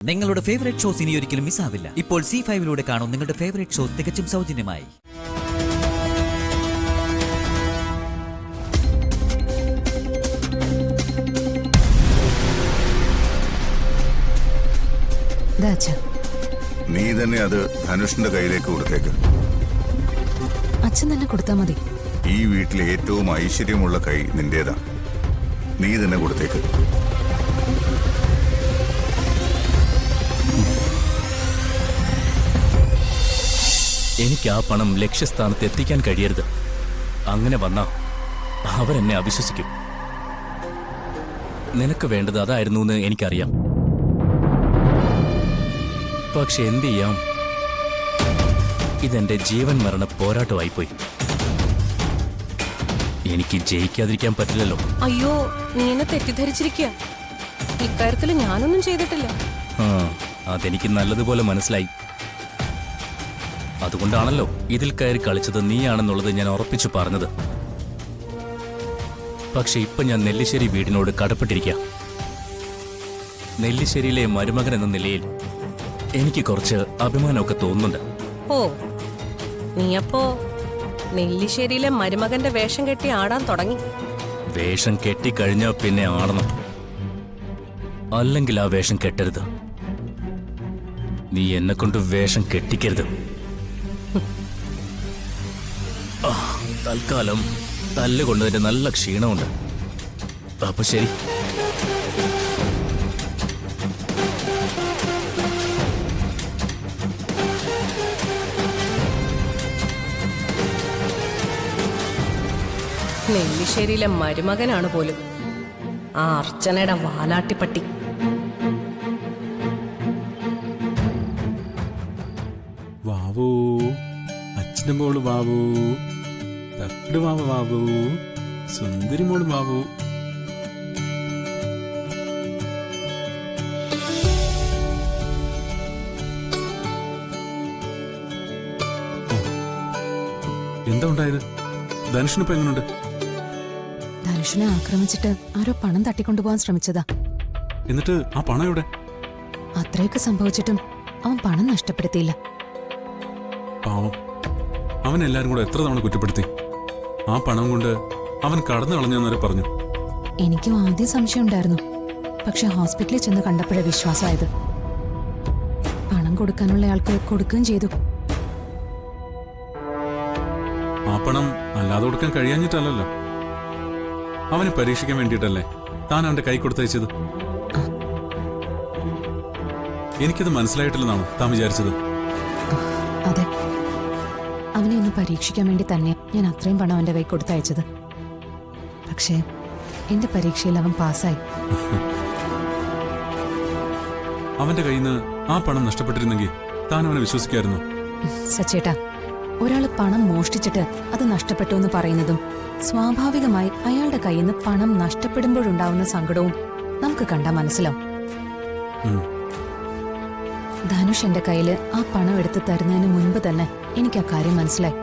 നിങ്ങളുടെ favourite shows ഇനി ഒരിക്കലും മിസ്സാവില്ല. ഇപ്പോൾ C5 കാണും നിങ്ങളുടെ ഫേവറേറ്റ് ഷോസ് തികച്ചും സൗജന്യമായി. നീ തന്നെ അത് ധനുഷിന്റെ കയ്യിലേക്ക് കൊടുത്തേക്ക്. അച്ഛൻ തന്നെ കൊടുത്താ മതി. ഈ വീട്ടിലെ ഏറ്റവും ഐശ്വര്യമുള്ള കൈ നിന്റേതാ. നീ തന്നെ കൊടുത്തേക്ക്. എനിക്ക് ആ പണം ലക്ഷ്യസ്ഥാനത്ത് എത്തിക്കാൻ കഴിയരുത്. അങ്ങനെ വന്നാ അവരെന്നെ അവിശ്വസിക്കും. നിനക്ക് വേണ്ടത് അതായിരുന്നു എന്ന് എനിക്കറിയാം. പക്ഷെ എന്ത് ചെയ്യാം, ഇതെന്റെ ജീവൻ മരണ പോരാട്ടമായിപ്പോയി. എനിക്ക് ജയിക്കാതിരിക്കാൻ പറ്റില്ലല്ലോ. അയ്യോ, നീ എന്നെ തെറ്റിദ്ധരിച്ചിരിക്കുക. ഇക്കാര്യത്തിൽ ഞാനൊന്നും ചെയ്തിട്ടില്ല. അതെനിക്ക് നല്ലതുപോലെ മനസ്സിലായി. അതുകൊണ്ടാണല്ലോ ഇതിൽ കയറി കളിച്ചത് നീയാണെന്നുള്ളത് ഞാൻ ഉറപ്പിച്ചു പറഞ്ഞത്. പക്ഷെ ഇപ്പൊ ഞാൻ നെല്ലിശ്ശേരി വീടിനോട് കടപ്പെട്ടിരിക്കാം. നെല്ലിശ്ശേരിയിലെ മരുമകൻ എന്ന നിലയിൽ എനിക്ക് കുറച്ച് അഭിമാനമൊക്കെ തോന്നുന്നുണ്ട്. ഓ, നീയപ്പോ നെല്ലിശ്ശേരിയിലെ മരുമകന്റെ വേഷം കെട്ടി ആടാൻ തുടങ്ങി. വേഷം കെട്ടിക്കഴിഞ്ഞാ പിന്നെ ആടണം, അല്ലെങ്കിൽ ആ വേഷം കെട്ടരുത്. നീ എന്നെ കൊണ്ട് വേഷം കെട്ടിക്കരുത്. തൽക്കാലം തല്ലുകൊണ്ടതിന്റെ നല്ല ക്ഷീണമുണ്ട്. അപ്പൊ ശരി. നെല്ലിശ്ശേരിയിലെ മരുമകനാണ് പോലും ആ അർച്ചനയുടെ വാലാട്ടിപ്പട്ടി. വാവൂ, അച്ഛൻ്റെ മോള് വാവൂ, തക്കട് വാവ വാവൂ, സുന്ദരി മോള് വാവൂ. എന്താ ഉണ്ടായത്? ധനുഷിനിപ്പോ എങ്ങനെയുണ്ട്? ധനുഷിനെ ആക്രമിച്ചിട്ട് ആരോ പണം തട്ടിക്കൊണ്ടുപോകാൻ ശ്രമിച്ചതാ. എന്നിട്ട് ആ പണം എവിടെ? അത്രയൊക്കെ സംഭവിച്ചിട്ടും അവൻ പണം നഷ്ടപ്പെടുത്തിയില്ല. പാവം, അവൻ എല്ലാരും കൂടെ എത്ര തവണ കുറ്റപ്പെടുത്തി. ആ പണം കൊണ്ട് അവൻ കടന്നു കളഞ്ഞെന്നവരെ പറഞ്ഞു. എനിക്കും ആദ്യം സംശയം ഉണ്ടായിരുന്നു. പക്ഷെ ഹോസ്പിറ്റലിൽ ചെന്ന് കണ്ടപ്പോഴേ വിശ്വാസമായത്. പണം കൊടുക്കാനുള്ള ആൾക്ക് കൊടുക്കുകയും ചെയ്തു. ആ പണം അല്ലാതെ കൊടുക്കാൻ കഴിയാഞ്ഞിട്ടല്ലോ, അവന് പരീക്ഷിക്കാൻ വേണ്ടിയിട്ടല്ലേ താൻ അവന്റെ കൈ കൊടുത്തയച്ചത്. എനിക്കത് മനസ്സിലായിട്ടില്ലെന്നാണ് താൻ വിചാരിച്ചത്? അതെ, അവനെ ഒന്ന് പരീക്ഷിക്കാൻ വേണ്ടി തന്നെ ഞാൻ അത്രയും പണം അവന്റെ കൈ കൊടുത്തയച്ചത്. പക്ഷേ എന്റെ പരീക്ഷയിൽ അവൻ പാസ്സായി. അവന്റെ കയ്യിൽ നിന്ന് ആ പണം നഷ്ടപ്പെട്ടിരുന്നെങ്കിൽ താൻ അവനെ വിശ്വസിക്കായിരുന്നു? സച്ചേട്ടാ, ഒരാള് പണം മോഷ്ടിച്ചിട്ട് അത് നഷ്ടപ്പെട്ടു എന്ന് പറയുന്നതും സ്വാഭാവികമായി അയാളുടെ കയ്യിൽ നിന്ന് പണം നഷ്ടപ്പെടുമ്പോഴുണ്ടാവുന്ന സങ്കടവും നമുക്ക് കണ്ടാൽ മനസ്സിലാവും. ധനുഷ് എന്റെ കയ്യില് ആ പണം എടുത്തു തരുന്നതിന് മുൻപ് തന്നെ എനിക്ക് ആ കാര്യം മനസ്സിലായി.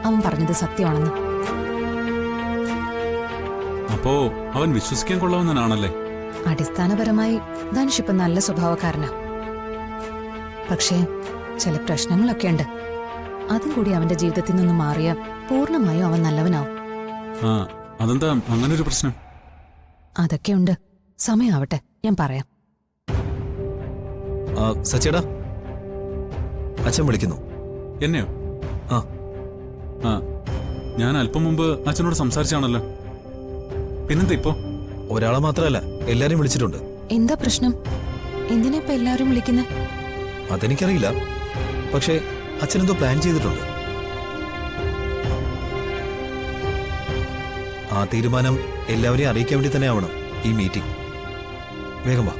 അവൻ പറഞ്ഞത് സത്യമാണെന്ന്. അപ്പോ അവൻ വിശ്വസിക്കാൻ കൊള്ളാവുന്നതാണല്ലേ? അടിസ്ഥാനപരമായി ധനുഷ് ഇപ്പൊ നല്ല സ്വഭാവക്കാരനാ. പക്ഷേ ചില പ്രശ്നങ്ങളൊക്കെ ഉണ്ട്. അതും കൂടി അവന്റെ ജീവിതത്തിൽ നിന്ന് മാറിയ പൂർണ്ണമായും അവൻ നല്ലവനാവും. അതെന്താ അങ്ങനൊരു പ്രശ്നം? അതൊക്കെയുണ്ട്. സമയാവട്ടെ, ഞാൻ പറയാം. സച്ചേടാ, അച്ഛൻ വിളിക്കുന്നു. എന്നെയോ? ആ, ഞാൻ അല്പം മുമ്പ് അച്ഛനോട് സംസാരിച്ചാണല്ലോ. പിന്നെന്താ ഇപ്പോ? ഒരാളെ മാത്രമല്ല, എല്ലാരും വിളിച്ചിട്ടുണ്ട്. എന്താ പ്രശ്നം? എന്തിനാ ഇപ്പൊ എല്ലാവരും വിളിക്കുന്നത്? അതെനിക്കറിയില്ല, പക്ഷേ അച്ഛനെന്തോ പ്ലാൻ ചെയ്തിട്ടുണ്ട്. ആ തീരുമാനം എല്ലാവരെയും അറിയിക്കാൻ വേണ്ടി തന്നെ ആവണം ഈ മീറ്റിംഗ്. വേഗം വാ.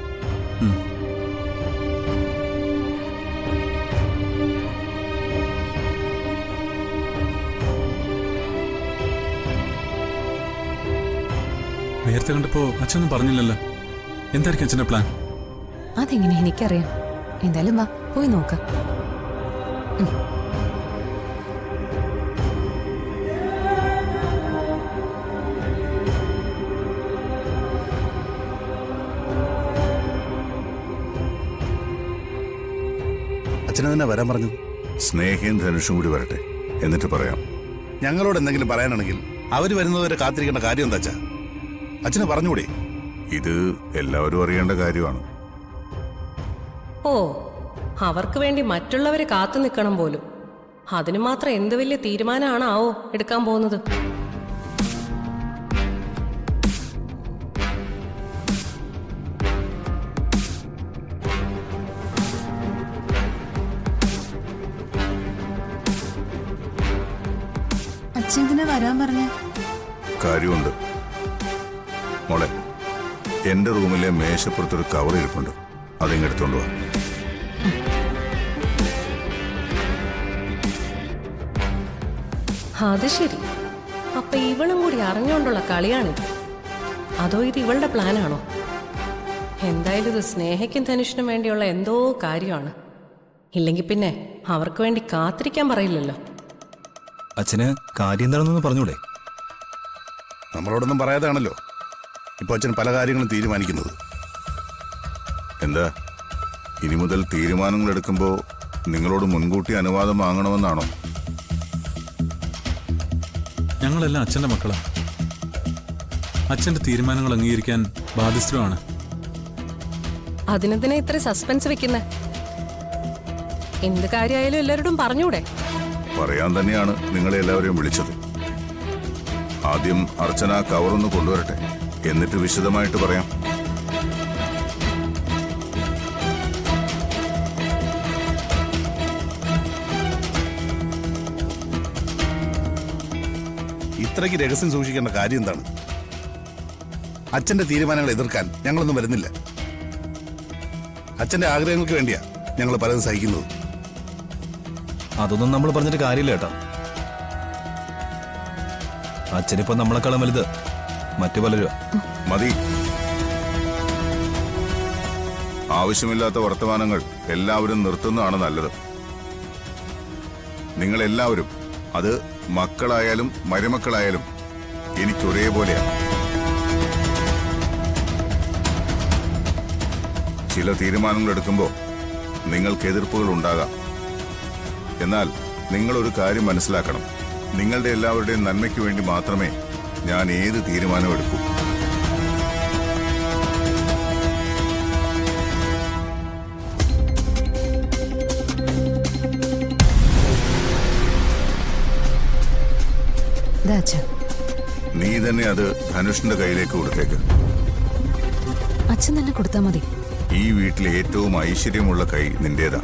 നേരത്തെ കണ്ടപ്പോ അച്ഛനൊന്നും പറഞ്ഞില്ലല്ലോ. എന്തായിരിക്കും അച്ഛന്റെ പ്ലാൻ? അതെങ്ങനെ എനിക്കറിയാം. എന്തായാലും വാ, പോയി നോക്കാം. അച്ഛനെ തന്നെ വരാൻ പറഞ്ഞു. സ്നേഹയും ധനുഷും കൂടി വരട്ടെ, എന്നിട്ട് പറയാം. ഞങ്ങളോട് എന്തെങ്കിലും പറയാനാണെങ്കിൽ അവർ വരുന്നതുവരെ കാത്തിരിക്കേണ്ട കാര്യം എന്താ അച്ഛാ? അച്ഛന് പറഞ്ഞുകൂടെ? ഇത് എല്ലാവരും അറിയേണ്ട കാര്യമാണ്. ഓ, അവർക്ക് വേണ്ടി മറ്റുള്ളവരെ കാത്തു നിൽക്കണം പോലും. അതിന് മാത്രം എന്ത് വലിയ തീരുമാനമാണാവോ എടുക്കാൻ പോകുന്നത്? അച്ഛനെ വരാൻ പറഞ്ഞ കാര്യമുണ്ട് മോളെ. എന്റെ റൂമിലെ മേശപ്പുറത്തൊരു കവർ ഇരിപ്പുണ്ട്, അതിങ്ങെടുത്തോണ്ട് വാ. അത് ശരി. അപ്പൊ ഇവളും കൂടി അറിഞ്ഞുകൊണ്ടുള്ള കളിയാണിത്. അതോ ഇത് ഇവളുടെ പ്ലാനാണോ? എന്തായാലും ഇത് സ്നേഹയ്ക്കും ധനുഷിനും വേണ്ടിയുള്ള എന്തോ കാര്യമാണ്. ഇല്ലെങ്കിൽ പിന്നെ അവർക്ക് വേണ്ടി കാത്തിരിക്കാൻ പറയില്ലല്ലോ. അച്ഛന് കാര്യം എന്താണെന്നൊന്ന് പറഞ്ഞൂടെ? നമ്മളോടൊന്നും പറയാതാണല്ലോ ഇപ്പൊ അച്ഛൻ പല കാര്യങ്ങളും തീരുമാനിക്കുന്നത്. എന്താ, ഇനി മുതൽ തീരുമാനങ്ങൾ എടുക്കുമ്പോൾ നിങ്ങളോട് മുൻകൂട്ടി അനുവാദം വാങ്ങണമെന്നാണോ? ഞങ്ങളെല്ലാം അച്ഛന്റെ മക്കളാ. അച്ഛന്റെ തീരുമാനങ്ങൾ അംഗീകരിക്കാൻ ബാധ്യസ്ഥരുമാണ്. അതിനെന്തിനാ ഇത്ര സസ്പെൻസ് വെക്കുന്നേ? എന്ത് കാര്യമായാലും എല്ലാവരോടും പറഞ്ഞൂടെ? പറയാൻ തന്നെയാണ് നിങ്ങളെ എല്ലാവരെയും വിളിച്ചത്. ആദ്യം അർച്ചന കവറൊന്ന് കൊണ്ടുവരട്ടെ, എന്നിട്ട് വിശദമായിട്ട് പറയാം. ഇത്രയ്ക്ക് രഹസ്യം സൂക്ഷിക്കേണ്ട കാര്യം എന്താണ്? അച്ഛന്റെ തീരുമാനങ്ങൾ എതിർക്കാൻ ഞങ്ങളൊന്നും വരുന്നില്ല. അച്ഛന്റെ ആഗ്രഹങ്ങൾക്ക് വേണ്ടിയാ ഞങ്ങൾ പലതും സഹിക്കുന്നത്. അതൊന്നും നമ്മൾ പറഞ്ഞിട്ട് കാര്യമില്ല ഏട്ടാ. അച്ഛനിപ്പോ നമ്മളെക്കാളും വലുത് മറ്റു പലരും. മതി. ആവശ്യമില്ലാത്ത വർത്തമാനങ്ങൾ എല്ലാവരും നിർത്തുന്നതാണ് നല്ലത്. നിങ്ങളെല്ലാവരും, അത് മക്കളായാലും മരുമക്കളായാലും, എനിക്ക് ഒരേപോലെയാണ്. ചില തീരുമാനങ്ങൾ എടുക്കുമ്പോൾ നിങ്ങൾക്ക് എതിർപ്പുകൾ ഉണ്ടാകാം. എന്നാൽ നിങ്ങളൊരു കാര്യം മനസ്സിലാക്കണം, നിങ്ങളുടെ എല്ലാവരുടെയും നന്മയ്ക്ക് വേണ്ടി മാത്രമേ ഞാൻ ഏത് തീരുമാനവും എടുക്കൂ. നീ തന്നെ അത് ധനുഷിന്റെ കയ്യിലേക്ക് കൊടുത്തേക്ക്. അച്ഛൻ തന്നെ കൊടുത്താൽ മതി. ഈ വീട്ടിലെ ഏറ്റവും ഐശ്വര്യമുള്ള കൈ നിന്റേതാ,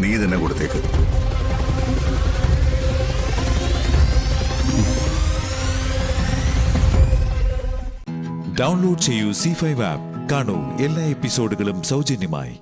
നീ തന്നെ കൊടുത്തേക്ക്. ഡൗൺലോഡ് ചെയ്യൂ C5 ആപ്പ്. കാണൂ എല്ലാ എപ്പിസോഡുകളും സൗജന്യമായി.